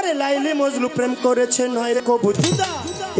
ওরে লাইলি মজনু প্রেম করেছে নয় রে কবু জুদা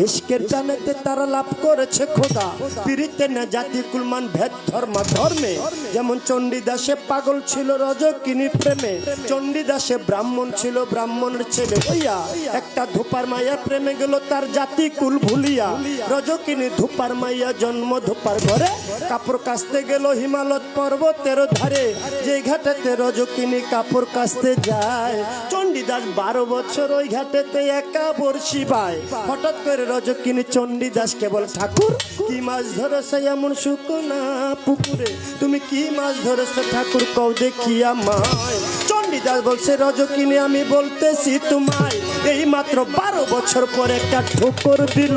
ইশকের টানেতে তারা লাভ করেছে খোদা পিরিতে না জাতি কুলমান ভেদ ধর্ম ধর্মে যেমন চণ্ডীদাসে পাগল ছিল রজকিনীর প্রেমে চণ্ডীদাসে ব্রাহ্মণ ছিল ব্রাহ্মণের ছেলে হইয়া একটা ধূপার মাইয়া প্রেমে গেল তার জাতি কুল ভুলিয়া রজকিনী ধূপার মাইয়া জন্ম ধূপার ঘরে কাপড় কাচতে গেল হিমালয় পর্বতের ধারে যে ঘাটেতে রজকিনী কাপড় কাচতে যায় চণ্ডীদাস 12 বছর ওই ঘাটেতে একা বর্ষি পায় হঠাৎ করে রজকিনী চণ্ডীদাস কেবল ঠাকুর কি মাছ ধরেছে এমন শুকনা পুকুরে তুমি কি মাছ ধরেছো ঠাকুর কও দেখি আমায় চণ্ডীদাস বলছে রজকিনী আমি বলতেছি তোমায় এই মাত্র 12 বছর পর একটা ঠোকর দিল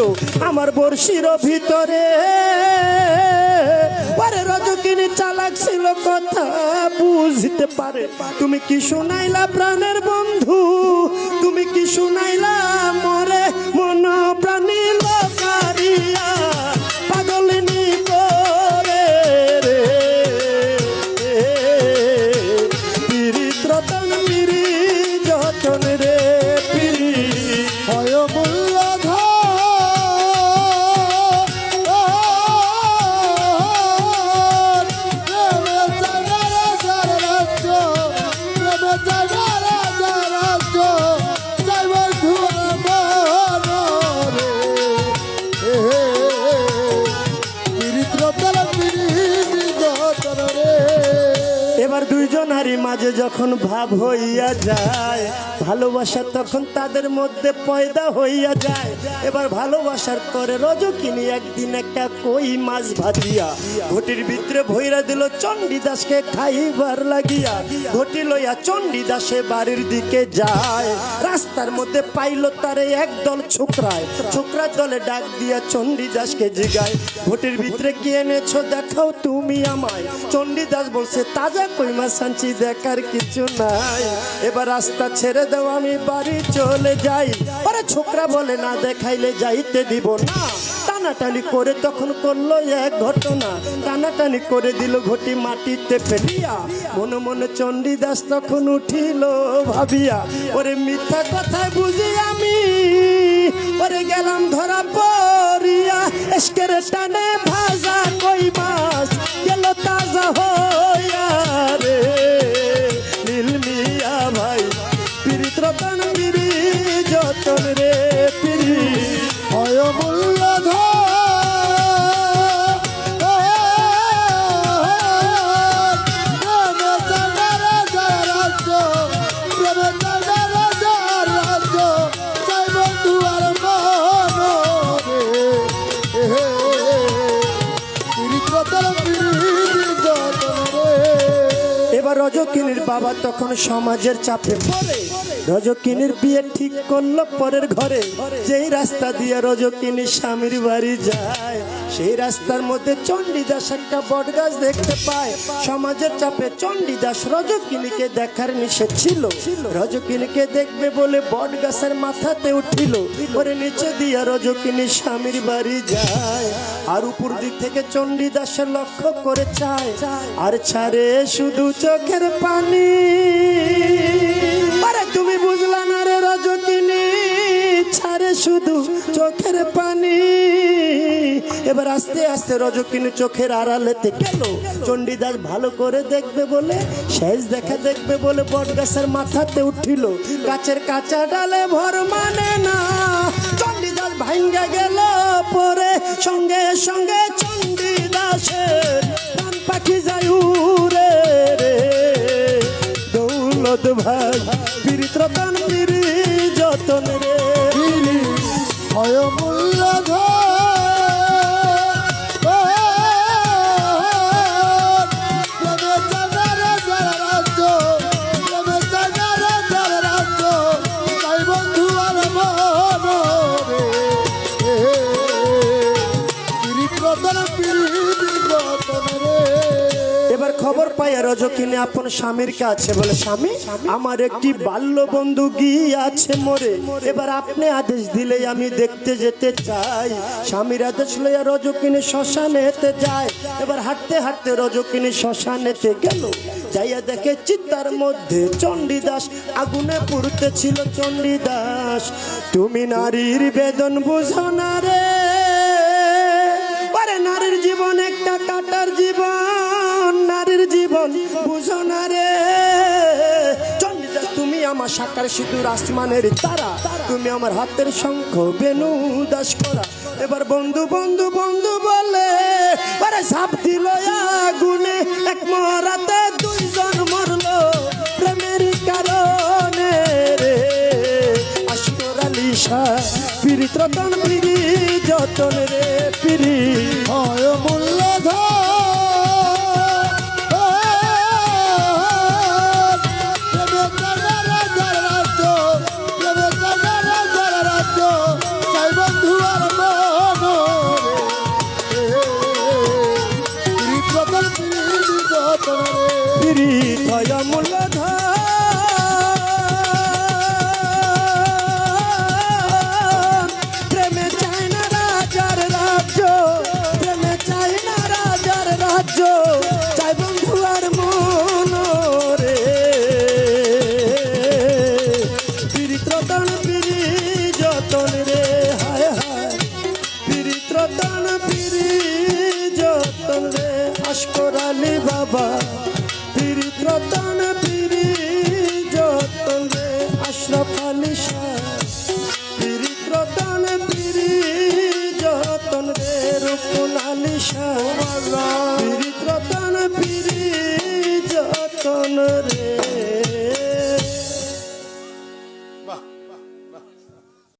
আমার বর্ষির ভিতরে পরে রজকিনী চালাক ছিল কথা বুঝতে পারে তুমি কি শুনাইলা প্রাণের বন্ধু তুমি কি শুনাইলা মরে মন প্রাণী লোকারিয়া পাগলিনী করে রে পিরিত রতন পিরি যতন রে পিরি হয় মূল্য এবার দুইজনারই মাঝে যখন ভাব হইয়া যায় ভালোবাসা তখন তাদের মধ্যে পয়দা হইয়া যায় এবার ভালোবাসার করে রজকিনী একদিন একটা কই মাছ ভাজিয়া ঘটির ভিতরে ভইরা দিল চণ্ডীদাসকে খাইবার লাগিয়া ঘটি লইয়া চণ্ডীদাসে বাড়ির দিকে যায় রাস্তার মধ্যে পাইল তারে একদল ছোকরায় ছোকরার দলে ডাক দিয়া চণ্ডীদাসকে জিগায় ঘটির ভিতরে কি এনেছো দেখাও তুমি আমায় চণ্ডীদাস বলছে তাজা কই মাছ আনছি দেখার কিছু নাই এবার রাস্তা ছেড়ে দাও আমি বাড়ি চলে যাই আরে ছোকরা বলে না দেখাইলে যাইতে দিব না টানাটানি করে তখন করলো এক ঘটনা টানাটানি করে দিল ঘটি মাটিতে ফেলিয়া মনে মনে চণ্ডীদাস তখন উঠিল ভাবিয়া ওরে মিথ্যা কথায় বুঝি আমি ওরে গেলাম ধরা পড়িয়া এসকের টানে ভাজা কই মাছ গেল তাজা হইয়া রে নীল মিয়া ভাই পিরিত রতন পিরি যতন রে পিরি হয় মূল্য রজকিনীর বাবা তখন সমাজের চাপে পড়ে রজকিনীর বিয়ে ঠিক করলো পরের ঘরে যেই রাস্তা দিয়ে রজকিনী স্বামীর বাড়ি যায় সেই রাস্তার মধ্যে চণ্ডীদাস একটা বটগাছ দেখতে পায় সমাজের চাপে চণ্ডীদাস রজকিনীকে দেখার নিষেধ ছিল রজকিনীকে দেখবে বলে বটগাছের মাথাতে উঠিল পরে নিচে দিয়া রজকিনী স্বামীর বাড়ি যায় আর উপর দিক থেকে চণ্ডীদাসের লক্ষ্য করে চায় আর ছাড়ে শুধু চোখের পানি আরে তুমি বুঝলা না রে রজকিনী ছাড়ে শুধু চোখের পানি এবার আস্তে আস্তে রজকিনী চোখের আড়ালেতে গেল চণ্ডীদাস ভালো করে দেখবে বলে শেষ দেখা দেখবে বলে বটগাছের মাথাতে উঠিল গাছের কাঁচা ডালে ভর মানে না চণ্ডীদাস ভাঙ্গা গেল পরে সঙ্গে সঙ্গে চণ্ডীদাসের কান পাখি যায় উড়ে রে দৌলত ভাই পিরিত রতন পিরি যতন রে পিরি হয় মূল্য খবর পাইয়া রজকিনী আপন স্বামীর কাছে বলে, স্বামী আমার একটি বাল্য বন্ধু গিয়াছে মরে, এবার আপনি আদেশ দিলেই আমি দেখতে যেতে চাই। স্বামীর আদেশ লইয়া রজকিনী শ্মশানেতে যায়। এবার হাঁটতে হাঁটতে রজকিনী শ্মশানেতে গেল, যাইয়া দেখে চিতার মধ্যে চণ্ডীদাস আগুনে পুড়তেছিল। চণ্ডীদাস তুমি নারীর বেদন বুঝো না রে, আরে নারীর জীবন একটা কাটার জীবন, নারীর জীবন বুঝো না রে। চণ্ডীদাস তুমি আমার সাকার সিঁদুর আসমানের তারা, তুমি আমার হাতের শঙ্খ বেনু দাস করা। এবার বন্ধু বন্ধু বন্ধু বলে আরে ঝাঁপ দিল আগুনে, এক মরাতে দুইজন মরলো প্রেমের কারণে রে। আশকর আলী শাহ পীড়িত রতন পিড়ি যতন রে, পিড়ি হয় মূল্যধন পিড়ি হয় মূলধন, প্রেমে চায় না রাজার রাজ্য, প্রেমে চায় না রাজার রাজ্য, চাই বন্ধু আর মন রে। পীড়িত রতন পিড়ি যতন রে, হায় হায় পীড়িত রতন পিড়ি যতন রে। আশকর আলী বাবা পীড়িত রতন পিড়ি যতন রে। আশরাফ আলী শাহ পীড়িত রতন পিড়ি যতন রে। রুকুন আলী শাহ